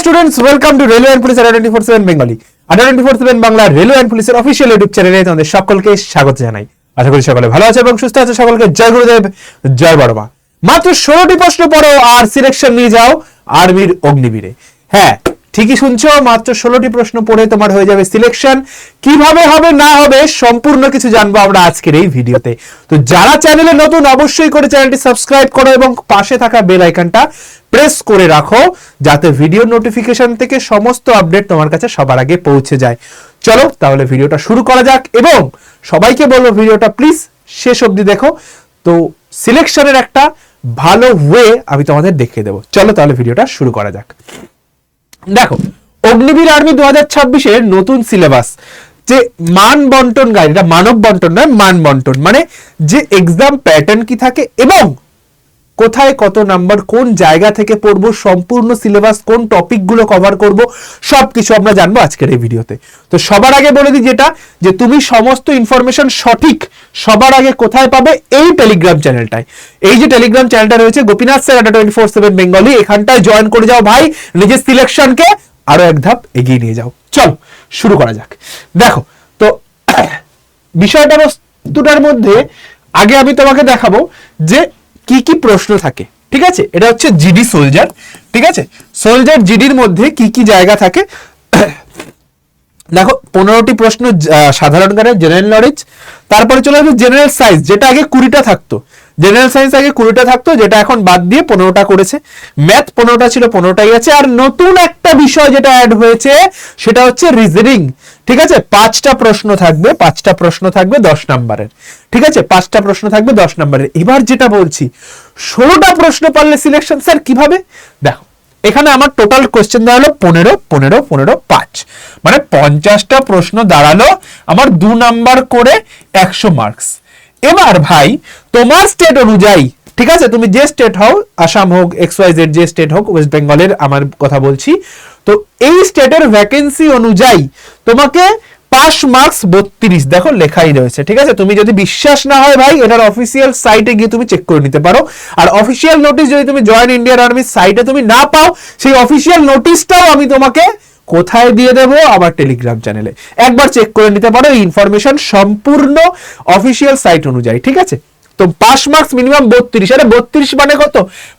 Students, welcome to railway and police 24/7 Bengali. 24/7 Bangla railway and পুলিশের official YouTube চ্যানেলে তোমাদের সকলকে স্বাগত জানাই। আশা করি সকলে ভালো আছে এবং সুস্থ আছে। সকলকে জয় গুরুদেব, জয় বড় মা। মাত্র 16টি প্রশ্ন পড়ো আর সিলেকশন নিয়ে যাও আর্মির অগ্নিবীরে। হ্যাঁ, ঠিকই শুনছো, মাত্র 16টি প্রশ্ন পড়ে তোমার হয়ে যাবে সিলেকশন। কিভাবে হবে না হবে সম্পূর্ণ কিছু জানবো আমরা আজকের এই ভিডিওতে। তো যারা চ্যানেলে নতুন অবশ্যই করে চ্যানেলটি সাবস্ক্রাইব করো এবং পাশে থাকা বেল আইকনটা প্রেস করে রাখো যাতে ভিডিও নোটিফিকেশন থেকে সমস্ত আপডেট তোমার কাছে সবার আগে পৌঁছে যায়। চলো তাহলে ভিডিওটা শুরু করা যাক এবং সবাইকে বলবো ভিডিওটা প্লিজ শেষ অবধি দেখো। তো সিলেকশনের একটা ভালো ওয়ে আমি তোমাদের দেখিয়ে দেবো। চলো তাহলে ভিডিওটা শুরু করা যাক। দেখো, অগ্নিবীর আর্মি 2026-এর নতুন সিলেবাস যে মান বন্টন গাইড, এটা মানব বন্টন নয়, মান বন্টন মানে যে এক্সাম প্যাটার্ন কি থাকে এবং কোথায় কত নাম্বার কোন জায়গা থেকে পড়বো, সম্পূর্ণ সিলেবাস কোন টপিকগুলো কভার করব, সবকিছু আমরা জানবো আজকের এই ভিডিওতে। তো সবার আগে বলে দিই যেটা, যে তুমি সমস্ত ইনফরমেশন সঠিক সবার আগে কোথায় পাবে, এই টেলিগ্রাম চ্যানেলটায়। এই যে টেলিগ্রাম চ্যানেলটা রয়েছে গোপীনাথ স্যার 24/7 বেঙ্গলি, এখানটায় জয়েন করে যাও ভাই, নিজের সিলেকশনকে আরো এক ধাপ এগিয়ে নিয়ে যাও। চলো শুরু করা যাক। দেখো, তো বিষয়টা বস্তুটার মধ্যে আগে আমি তোমাকে দেখাবো যে কি কি প্রশ্ন থাকে। ঠিক আছে, এটা হচ্ছে জিডি সোলজার। ঠিক আছে, সোলজার জিডির মধ্যে কি কি জায়গা থাকে দেখো। 15টি প্রশ্ন সাধারণ জ্ঞানের, জেনারেল নলেজ। তারপরে চলে আসবে জেনারেল সায়েন্স, যেটা আগে 20টা থাকতো। জেনারেল সায়েন্স আগে 20টা থাকতো, যেটা এখন বাদ দিয়ে 15টা করেছে। ম্যাথ 15টা ছিল, 15টাই আছে। আর নতুন একটা বিষয় যেটা অ্যাড হয়েছে সেটা হচ্ছে রিজনিং। ঠিক আছে, 5টা প্রশ্ন থাকবে, 5টা প্রশ্ন থাকবে 10 নম্বরের। ঠিক আছে, 5টা প্রশ্ন থাকবে 10 নম্বরের। এবার যেটা বলছি, 16টা প্রশ্ন পারলে সিলেকশন। স্যার কিভাবে? দেখো, এখানে আমার টোটাল কোশ্চেন দাঁড়ালো 15, 15, 15, 5, মানে 50টা প্রশ্ন দাঁড়ালো আমার 2 নাম্বার করে 100 মার্কস। এবার ভাই তোমার স্টেট অনুযায়ী, ঠিক আছে, তুমি যে স্টেট হও, আসাম হোক, XYZ যে স্টেট হোক, ওয়েস্ট বেঙ্গলের আমার কথা বলছি, তো এই স্টেটের ভ্যাকেন্সি অনুযায়ী তোমাকে পাস মার্কস 32 দেখো লেখাই রয়েছে। ঠিক আছে, তুমি যদি বিশ্বাস না হয় ভাই, এটার অফিসিয়াল সাইটে গিয়ে তুমি চেক করে নিতে পারো। আর অফিসিয়াল নোটিশ যদি তুমি জয়েন ইন্ডিয়ান আর্মির সাইটে তুমি না পাও, সেই অফিসিয়াল নোটিশটাও আমি তোমাকে কোথায় দিয়ে দেবো, আমার টেলিগ্রাম চ্যানেলে একবার চেক করে নিতে পারো। এই ইনফরমেশন সম্পূর্ণ অফিসিয়াল সাইট অনুযায়ী। ঠিক আছে, তো পাস মার্কস মিনিমাম 32। আরে 32 মানে কত?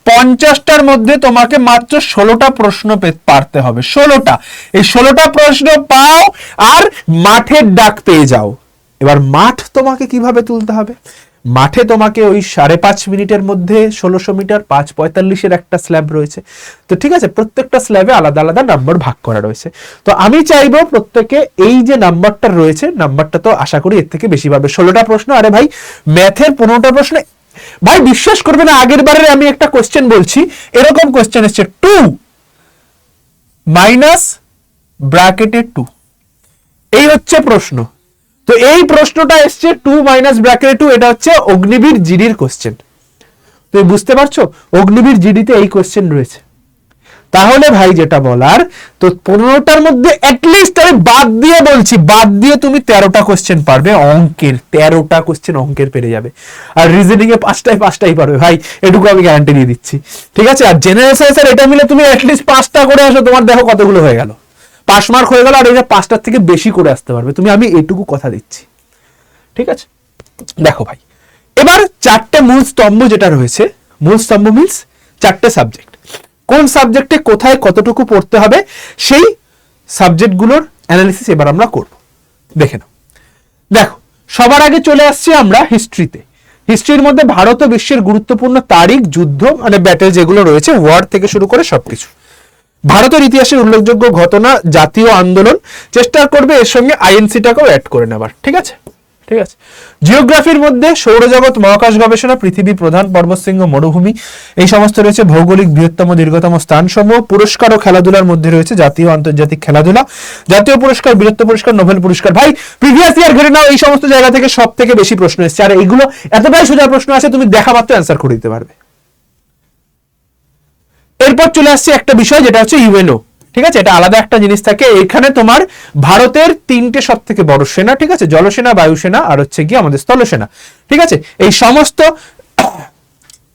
50টার মধ্যে তোমাকে মাত্র 16টা প্রশ্ন পারতে হবে। 16টা, এই 16টা প্রশ্ন পাও আর মাঠের ডাক পেয়ে যাও। এবার মাঠ তোমাকে কিভাবে তুলতে হবে? মাঠে তোমাকে ওই 5.5 মিনিটের মধ্যে 1600 মিটার 5:45-এর একটা স্ল্যাব রয়েছে। তো ঠিক আছে, প্রত্যেকটা স্ল্যাবে আলাদা আলাদা নাম্বার ভাগ করা রয়েছে। তো আমি চাইবো প্রত্যেকে এই যে নাম্বারটা রয়েছে, নাম্বারটা তো আশা করি এর থেকে বেশি পাবে। 16টা প্রশ্ন। আরে ভাই, ম্যাথের 15টা প্রশ্ন। ভাই বিশ্বাস করবে না, আগের বারে আমি একটা কোশ্চেন বলছি, এরকম কোশ্চেন এসছে 2 মাইনাস ব্র্যাকেটে 2, এই হচ্ছে প্রশ্ন। তো এই প্রশ্নটা এসছে 2 মাইনাস ব্র্যাকেটে 2, এটা হচ্ছে অগ্নিবীর জিডির কোশ্চেন। তুমি বুঝতে পারছো, অগ্নিবীর জিডিতে এই কোশ্চেন রয়েছে। তাহলে ভাই যেটা বলার, তো 15টার মধ্যে অ্যাটলিস্ট, আমি বাদ দিয়ে বলছি, বাদ দিয়ে তুমি 13টা কোশ্চেন পারবে অঙ্কের। 13টা কোশ্চেন অঙ্কের পেরে যাবে। আর রিজনিং এ 5টাই পারবে ভাই, এটুকু আমি গ্যারান্টি দিয়ে দিচ্ছি। ঠিক আছে, আর জেনারেল সায়েন্স আর এটা মিলে তুমি অ্যাটলিস্ট 5টা করে আসো, তোমার দেখো কতগুলো হয়ে গেল, পাস মার্ক হয়ে গেল। আর এটা 5টার থেকে বেশি করে আসতে পারবে তুমি, আমি এটুকু কথা দিচ্ছি। ঠিক আছে, দেখো ভাই, এবার 4টে মূল স্তম্ভ যেটা রয়েছে, মূল স্তম্ভ মিন্স 4টে সাবজেক্ট। কোন সাবজেক্টে কোথায় কতটুকু পড়তে হবে, সেই সাবজেক্টগুলোর অ্যানালিসিস এবার আমরা করব। দেখে নাও। দেখো, সবার আগে চলে আসছি আমরা হিস্ট্রিতে। হিস্ট্রির মধ্যে ভারত ও বিশ্বের গুরুত্বপূর্ণ তারিখ, যুদ্ধ মানে ব্যাটেল যেগুলো রয়েছে, ওয়ার থেকে শুরু করে সবকিছু। ভারতের ইতিহাসের উল্লেখযোগ্য ঘটনা, জাতীয় আন্দোলন, চেষ্টা করবে এর সঙ্গে আইএনসিটাকেও অ্যাড করে নেবার। ঠিক আছে, ঠিক আছে। জিওগ্রাফির মধ্যে সৌরজগৎ, মহাকাশ গবেষণা, পৃথিবী, প্রধান পর্বতশৃঙ্গ, মরুভূমি, এই সমস্ত রয়েছে। ভৌগোলিক বৃহত্তম দীর্ঘতম স্থানসমূহ। পুরস্কার ও খেলাধুলার মধ্যে রয়েছে জাতীয় আন্তর্জাতিক খেলাধুলা, জাতীয় পুরস্কার, বীরত্ব পুরস্কার, নোবেল পুরস্কার। ভাই প্রিভিয়াস ইয়ার ঘেটে নাও, এই সমস্ত জায়গা থেকে সব থেকে বেশি প্রশ্ন এসেছে। আর এইগুলো এতটাই সোজা প্রশ্ন আছে, তুমি দেখা মাত্র অ্যান্সার করে দিতে পারবে। এরপর চলে আসছে একটা বিষয় যেটা হচ্ছে ইউএনও। ঠিক আছে, এটা আলাদা একটা জিনিস থাকে। এখানে তোমার ভারতের 3টে সব থেকে বড় সেনা, ঠিক আছে, জলসেনা, বায়ুসেনা আর হচ্ছে কি আমাদের স্থলসেনা। ঠিক আছে, এই সমস্ত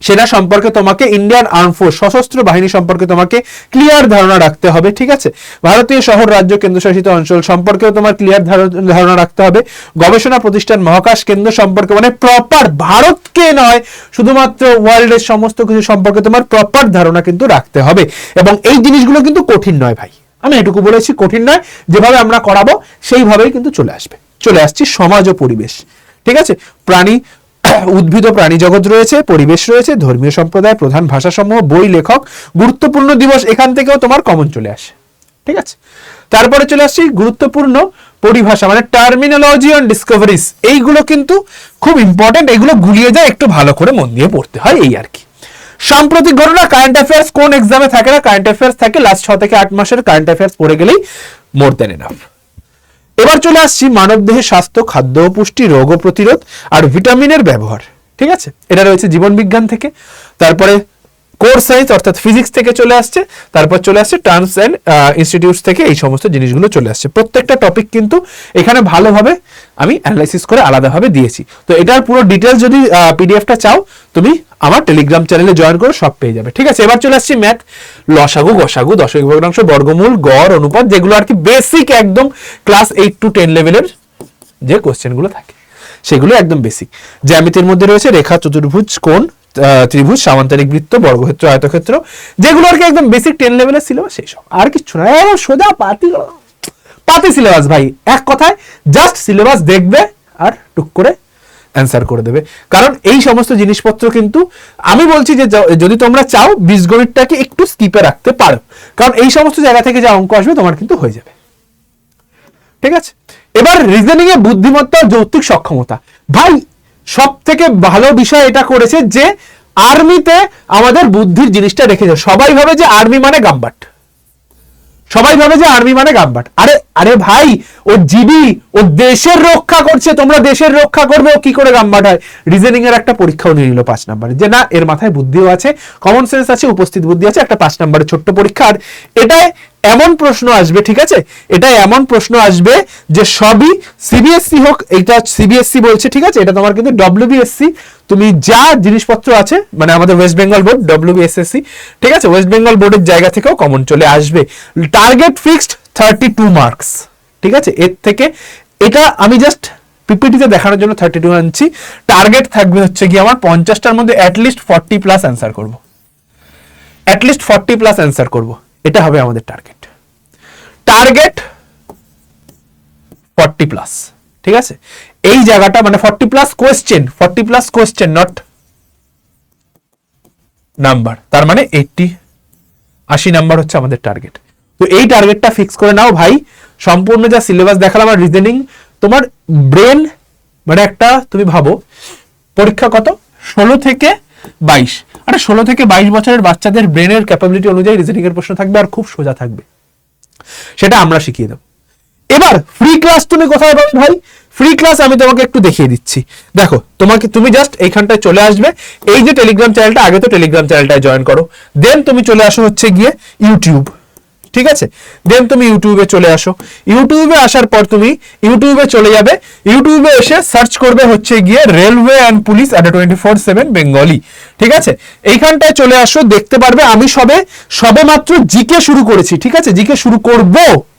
সেটা সম্পর্কে তোমাকে, ইন্ডিয়ান আর্ম ফোর্স সশস্ত্র বাহিনী সম্পর্কে তোমাকে ক্লিয়ার ধারণা রাখতে হবে, ঠিক আছে। ভারতীয় শহর, রাজ্য, কেন্দ্রশাসিত অঞ্চল সম্পর্কেও তোমার ক্লিয়ার ধারণা রাখতে হবে। গবেষণা প্রতিষ্ঠান, মহাকাশ কেন্দ্র সম্পর্কে, মানে প্রপার ভারতকে নয়, শুধুমাত্র ওয়ার্ল্ডের সমস্ত কিছু সম্পর্কে তোমার প্রপার ধারণা কিন্তু রাখতে হবে। এবং এই জিনিসগুলো কিন্তু কঠিন নয় ভাই, আমি এটুকু বলেছি, কঠিন নয়, যেভাবে আমরা করাবো সেইভাবেই কিন্তু চলে আসবে। চলে আসছি সমাজ ও পরিবেশ, ঠিক আছে। প্রাণী, উদ্ভিদ ও প্রাণী জগৎ রয়েছে, পরিবেশ রয়েছে, ধর্মীয় সম্প্রদায়, প্রধান ভাষাসমূহ, বই, লেখক, গুরুত্বপূর্ণ দিবস, এখান থেকেও তোমার কমন চলে আসে, ঠিক আছে। তারপরে চলে আসছি গুরুত্বপূর্ণ পরিভাষা, মানে টার্মিনোলজি অন ডিসকভারিজ, এইগুলো কিন্তু খুব ইম্পর্টেন্ট, এগুলো গুলিয়ে যায়, একটু ভালো করে মন দিয়ে পড়তে হয়, এই আর কি। সাম্প্রতিক ঘটনা, কারেন্ট অ্যাফেয়ার্স কোন এক্সামে থাকে না, কারেন্ট অ্যাফেয়ার্স থাকে লাস্ট 6 থেকে 8 মাসের কারেন্ট অ্যাফেয়ার্স পড়ে গেলেই মোর দ্যান এনাফ। এবার চলে আসছি মানব দেহের স্বাস্থ্য, খাদ্য ও পুষ্টি, রোগ ও প্রতিরোধ আর ভিটামিনের ব্যবহার, ঠিক আছে। এটা রয়েছে জীবন বিজ্ঞান থেকে। তারপরে কোর সায়েন্স অর্থাৎ ফিজিক্স থেকে চলে আসছে। তারপর চলে আসছে টার্মস অ্যান্ড ইনস্টিটিউটস থেকে, এই সমস্ত জিনিসগুলো চলে আসছে। প্রত্যেকটা টপিক কিন্তু এখানে ভালোভাবে আমি অ্যানালাইসিস করে আলাদাভাবে দিয়েছি। তো এটার পুরো ডিটেলস যদি পিডিএফটা চাও, তুমি আমার টেলিগ্রাম চ্যানেলে জয়েন করে সব পেয়ে যাবে, ঠিক আছে। এবার চলে আসছি ম্যাথ, লসাগু, গসাগু, দশমিক ভগ্নাংশ, বর্গমূল, গড়, অনুপাত, যেগুলো আর কি বেসিক একদম ক্লাস 8 to 10 লেভেলের যে কোশ্চেনগুলো থাকে সেগুলো একদম বেসিক। জ্যামিতির মধ্যে রয়েছে রেখা, চতুর্ভুজ, কোণ, ত্রিভুজ, সামান্তরিক বৃত্ত, বর্গক্ষেত্র, আয়তক্ষেত্র, যেগুলো আর কি একদম বেসিক 10 লেভেলের সিলেবাস, সেই সব, আর কিছু না, সোজা পাতি সিলেবাস ভাই। এক কথায় জাস্ট সিলেবাস দেখবে আর টুক করে অ্যান্সার করে দেবে। কারণ এই সমস্ত জিনিসপত্র কিন্তু আমি বলছি যে যদি তোমরা চাও বীজগণিতটাকে একটু স্কিপে রাখতে পারো, কারণ এই সমস্ত জায়গা থেকে যা অঙ্ক আসবে তোমার কিন্তু হয়ে যাবে, ঠিক আছে। এবার রিজনিং এ বুদ্ধিমত্তা, যৌক্তিক সক্ষমতা, ভাই সব থেকে ভালো বিষয় এটা করেছে যে আর্মিতে আমাদের বুদ্ধির জিনিসটা রেখেছে। সবাই ভাবে যে আর্মি মানে গাম্বাট, সবাই ভাবে যে আর্মি মানে গাম্বাট। আরে আরে ভাই, ও জিবি, ও দেশের রক্ষা করছে, তোমরা দেশের রক্ষা করবে, ও কি করে গাম্বাট হয়? রিজনিং এর একটা পরীক্ষাও নিয়ে নিল 5 নম্বরে, যে না এর মাথায় বুদ্ধিও আছে, কমন সেন্স আছে, উপস্থিত বুদ্ধি আছে, একটা 5 নম্বরের ছোট্ট পরীক্ষা। আর এটায় এমন প্রশ্ন আসবে, ঠিক আছে, এটা এমন প্রশ্ন আসবে যে সবই সিবিএসসি হোক, এটা সিবিএসসি বলছে, ঠিক আছে, এটা তোমার কিন্তু ডব্লিউবিএসসি, তুমি যা জিনিসপত্র আছে, মানে আমাদের ওয়েস্ট বেঙ্গল বোর্ড ডব্লিউবিএসএসসি, ঠিক আছে, ওয়েস্ট বেঙ্গল বোর্ডের জায়গা থেকেও কমন চলে আসবে। টার্গেট ফিক্সড 32 মার্কস, ঠিক আছে। এর থেকে এটা আমি জাস্ট পিপিটিতে দেখানোর জন্য 32 আনছি। টার্গেট থাকবে হচ্ছে কি আমার 50টার মধ্যে অ্যাটলিস্ট 40 প্লাস অ্যান্সার করব, অ্যাটলিস্ট 40 প্লাস অ্যান্সার করব, এটা হবে আমাদের টার্গেট। টার্গেট 40 প্লাস, ঠিক আছে। এই জায়গাটা মানে 40 plus question, 40 plus question, not number, তার মানে 80 নাম্বার হচ্ছে আমাদের টার্গেট। তো এই টার্গেটটা ফিক্স করে নাও ভাই। সম্পূর্ণ যা সিলেবাস দেখালাম আর রিজনিং, তোমার ব্রেন মানে একটা, তুমি ভাবো পরীক্ষা কত 16 থেকে 22, আরে 16 থেকে 22 বছরের বাচ্চাদের ব্রেনের ক্যাপাবিলিটি অনুযায়ী রিজনিং এর প্রশ্ন থাকবে আর খুব সোজা থাকবে, সেটা আমরা শিখিয়ে দেবো। এবার ফ্রি ক্লাস তুমি কোথায় পাবে ভাই? ফ্রি ক্লাস আমি তোমাকে একটু দেখিয়ে দিচ্ছি। দেখো, তুমি জাস্ট এইখানটায় চলে আসবে, এই যে টেলিগ্রাম চ্যানেলটা, আগে তো টেলিগ্রাম চ্যানেলটায় জয়েন করো, দেন তুমি চলে আসো হচ্ছে গিয়ে ইউটিউব, ঠিক আছে। দেন তুমি ইউটিউবে চলে আসো, ইউটিউবে আসার পর তুমি ইউটিউবে চলে যাবে, ইউটিউবে এসে সার্চ করবে হচ্ছে গিয়ে রেলওয়ে অ্যান্ড পুলিশ আড্ডা 24/7 বেঙ্গলি, ঠিক আছে। এইখানটায় চলে আসো, দেখতে পারবে আমি সবে মাত্র জিকে শুরু করেছি, ঠিক আছে। জিকে শুরু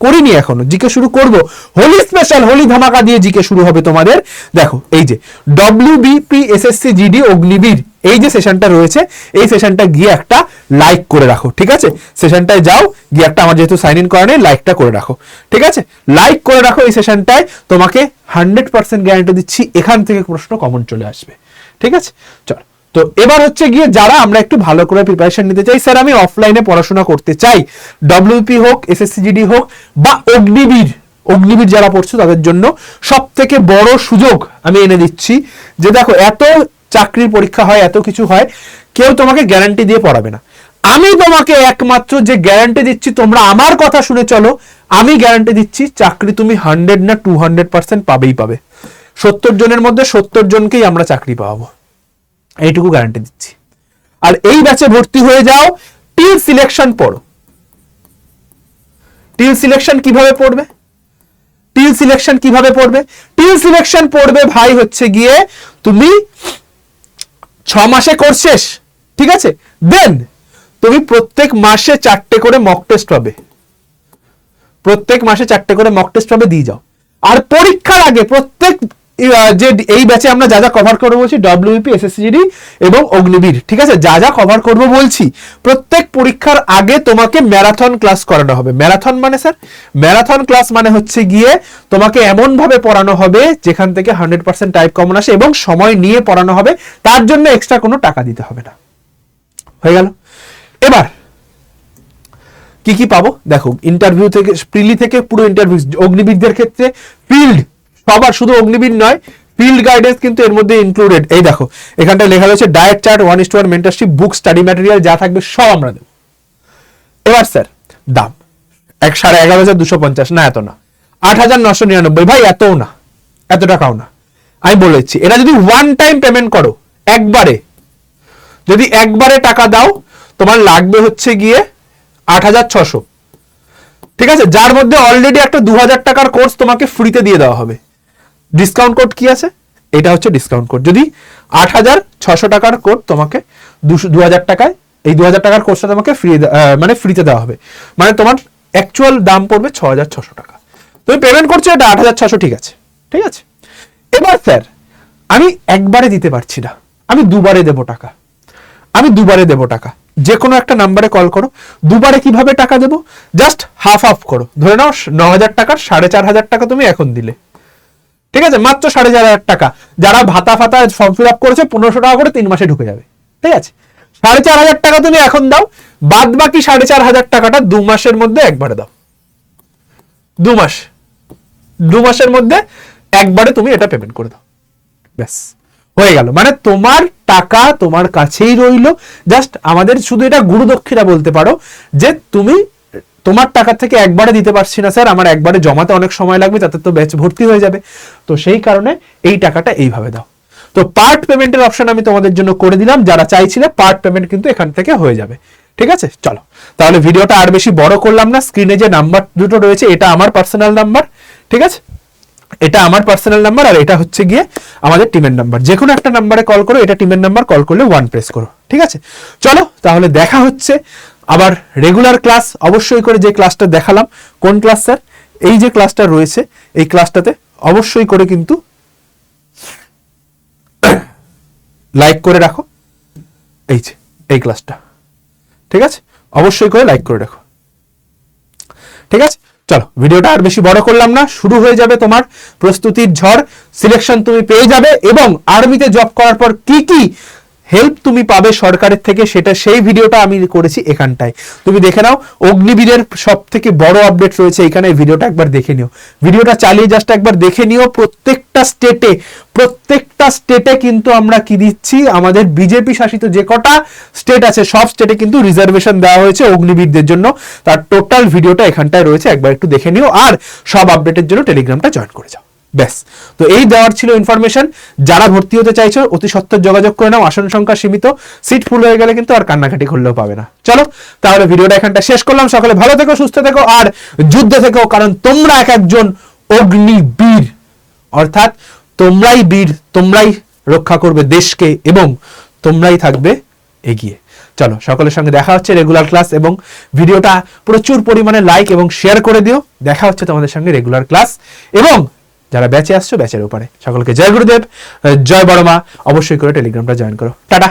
করিনি এখনো, জিকে শুরু করব। হোলি স্পেশাল, হোলি ধামাকা দিয়ে জিকে শুরু হবে তোমাদের। দেখো এই যে ডব্লিউবিপি এসএসসি জিডি অগ্নিবীর, এই যে সেশনটা রয়েছে, এই সেশনটা গিয়ে একটা লাইক করে রাখো, ঠিক আছে। সেশনটায় যাও, গিয়ে একটা, আমার যেহেতু সাইন ইন করা নেই, লাইকটা করে রাখো, ঠিক আছে। লাইক করে রাখো এই সেশনটায়, তোমাকে 100% গ্যারান্টি দিচ্ছি এখান থেকে প্রশ্ন কমন চলে আসবে, ঠিক আছে। চল, তো এবার হচ্ছে গিয়ে যারা আমরা একটু ভালো করে প্রিপারেশন নিতে চাই, স্যার আমি অফলাইনে পড়াশোনা করতে চাই, ডব্লিউপি হোক, এসএসসি জিডি হোক বা অগ্নিবীর যারা পড়ছো তাদের জন্য সব থেকে বড় সুযোগ আমি এনে দিচ্ছি। যে দেখো, এত চাকরির পরীক্ষা হয়, এত কিছু হয়, কেউ তোমাকে গ্যারান্টি দিয়ে পড়াবে না। আমি তোমাকে একমাত্র যে গ্যারান্টি দিচ্ছি, তোমরা আমার কথা শুনে চলো, আমি গ্যারান্টি দিচ্ছি চাকরি তুমি 100 না 200% পাবেই পাবে। 70 জনের মধ্যে 70 জনকেই আমরা চাকরি পাবো, এইটুকু গ্যারান্টি দিচ্ছি। আর এই ব্যাচে ভর্তি হয়ে যাও, টিল সিলেকশন পড়ো। টিল সিলেকশন কিভাবে পড়বে? টিল সিলেকশন পড়বে ভাই হচ্ছে গিয়ে, তুমি 6 মাসে কোর্স শেষ, ঠিক আছে, দেন তুমি প্রত্যেক মাসে 4টে করে মক টেস্ট পাবে, প্রত্যেক মাসে 4টে করে মক টেস্ট পাবে, দিয়ে যাও। আর পরীক্ষার আগে প্রত্যেক যে এই ব্যাচে আমরা যা যা কভার করবো বলছি, ডব্লিউপি, এসএসসিজিডি এবং অগ্নিবীর, ঠিক আছে, যা যা কভার করবো বলছি, প্রত্যেক পরীক্ষার আগে তোমাকে ম্যারাথন ক্লাস করানো হবে। ম্যারাথন মানে স্যার, ম্যারাথন ক্লাস মানে হচ্ছে গিয়ে তোমাকে এমন ভাবে পড়ানো হবে যেখান থেকে 100% টাইপ কমন আসে এবং সময় নিয়ে পড়ানো হবে, তার জন্য এক্সট্রা কোনো টাকা দিতে হবে না। হয়ে গেল। এবার কি কি পাবো দেখো, ইন্টারভিউ থেকে, প্রিলি থেকে পুরো ইন্টারভিউ, অগ্নিবীরদের ক্ষেত্রে ফিল্ড, সবার, শুধু অগ্নিবীর নয়, ফিল্ড গাইডেন্স কিন্তু এর মধ্যে ইনক্লুডেড। এই দেখো এখানটা লেখা রয়েছে ডায়েট চার্ট, 1:1 মেন্টরশিপ, বুক, স্টাডি ম্যাটেরিয়াল, যা থাকবে সব আমরা দেবো। এবার স্যার দাম 11,550, না এত না, 8,999, ভাই এতও না, এত টাকাও না। আমি বলেছি এটা যদি ওয়ান টাইম পেমেন্ট করো, একবারে, যদি একবারে টাকা দাও, তোমার লাগবে হচ্ছে গিয়ে 8,600, ঠিক আছে, যার মধ্যে অলরেডি একটা 2,000 টাকার কোর্স তোমাকে ফ্রিতে দিয়ে দেওয়া হবে। ডিসকাউন্ট কোড কি আছে, এটা হচ্ছে ডিসকাউন্ট কোড। যদি 8,600 টাকার কোড তোমাকে 2,000 টাকায়, এই 2,000 টাকার কোর্সটা তোমাকে ফ্রি, মানে ফ্রিতে দেওয়া হবে, মানে তোমার অ্যাকচুয়াল দাম পড়বে 6,600 টাকা। তুমি পেমেন্ট করছো এটা 8,600, ঠিক আছে, ঠিক আছে। এবার স্যার আমি একবারে দিতে পারছি না, আমি দুবারে দেবো টাকা, আমি দুবারে দেবো টাকা। যে কোনো একটা নাম্বারে কল করো, দুবারে কিভাবে টাকা দেবো, জাস্ট হাফ হাফ করো, ধরে নাও 9,000 টাকার 4,500 টাকা তুমি এখন দিলে, ঠিক আছে, মাত্র 4,500 টাকা। যারা ভাতা ফাতা ফর্ম ফিল আপ করেছে 1,500 টাকা করে 3 মাসে ঢুকে যাবে, ঠিক আছে। 4,500 টাকা তুমি এখন দাও, বাদ বাকি 4,500 টাকাটা 2 মাসের মধ্যে একবারে দাও, 2 মাসের মধ্যে একবারে তুমি এটা পেমেন্ট করে দাও, ব্যাস হয়ে গেল। মানে তোমার টাকা তোমার কাছেই রইলো, জাস্ট আমাদের শুধু এটা গুরু দক্ষিণা বলতে পারো, যে তুমি তোমার টাকা থেকে একবারে দিতে পারছি না স্যার, আমার একবারে জমাতে অনেক সময় লাগবে, তাতে তো ব্যাচ ভর্তি হয়ে যাবে, তো সেই কারণে এই টাকাটা এইভাবে দাও। তো পার্ট পেমেন্টের অপশন আমি তোমাদের জন্য করে দিলাম, যারা চাইছিলে পার্ট পেমেন্ট কিন্তু এখান থেকে হয়ে যাবে, ঠিক আছে। চলো তাহলে ভিডিওটা আর বেশি বড় করলাম না, স্ক্রিনে যে নাম্বার দুটো রয়েছে এটা আমার পার্সোনাল নাম্বার, ঠিক আছে, এটা আমার পার্সোনাল নাম্বার, আর এটা হচ্ছে গিয়ে আমাদের টিমের নাম্বার। যে কোনো একটা নাম্বারে কল করো, এটা টিমের নাম্বার, কল করলে 1 প্রেস করো, ঠিক আছে। চলো তাহলে দেখা হচ্ছে আবার রেগুলার ক্লাস, অবশ্যই করে যে ক্লাসটা দেখালাম, কোন ক্লাস স্যার, এই যে ক্লাসটা রয়েছে, এই ক্লাসটাতে অবশ্যই করে কিন্তু লাইক করে রাখো, এই যে এই ক্লাসটা, ঠিক আছে, অবশ্যই করে লাইক করে রাখো, ঠিক আছে। চলো ভিডিওটা আর বেশি বড় করলাম না, শুরু হয়ে যাবে তোমার প্রস্তুতির ঝড়, সিলেকশন তুমি পেয়ে যাবে, এবং আর্মিতে জব করার পর কি কি হেল্প তুমি পাবে সরকারের থেকে, সেটা সেই ভিডিওটা আমি করেছি এখানটায়, তুমি দেখে নাও। অগ্নিবীরের সব থেকে বড় আপডেট রয়েছে এখানে, ভিডিওটা একবার দেখে নিও, ভিডিওটা চালিয়ে জাস্ট একবার দেখে নিও। প্রত্যেকটা স্টেটে কিন্তু আমরা কি দিচ্ছি, আমাদের বিজেপি শাসিত যে কটা স্টেট আছে সব স্টেটে কিন্তু রিজার্ভেশন দেওয়া হয়েছে অগ্নিবীরদের জন্য, তার টোটাল ভিডিওটা এখানটায় রয়েছে, একবার একটু দেখে নিও, আর সব আপডেটের জন্য টেলিগ্রামটা জয়েন করে যাও, ব্যাস। তো এই দেওয়ার ছিল ইনফরমেশন। যারা ভর্তি হতে চাইছো অতি সত্বর যোগাযোগ করে নাও, আসন সংখ্যা সীমিত, সিট ফুল হয়ে গেলে কিন্তু আর কান্নাকাটি করলেও পাবে না। চলো তাহলে ভিডিওটা এখানটা শেষ করলাম, সকলে ভালো থেকো, সুস্থ থেকো, আর যুদ্ধে থেকো, কারণ তোমরা এক একজন অগ্নিবীর, অর্থাৎ তোমরাই বীর, তোমরাই রক্ষা করবে দেশকে, এবং তোমরাই থাকবে এগিয়ে। চলো সকলের সঙ্গে দেখা হচ্ছে রেগুলার ক্লাস, এবং ভিডিওটা প্রচুর পরিমাণে লাইক এবং শেয়ার করে দিও। দেখা হচ্ছে তোমাদের সঙ্গে রেগুলার ক্লাস, এবং যারা ব্যাচে আসছো ব্যাচের উপরে সকলকে জয় গুরুদেব, জয় বড় মা, অবশ্যই করে টেলিগ্রামটা জয়েন করো, টাটা।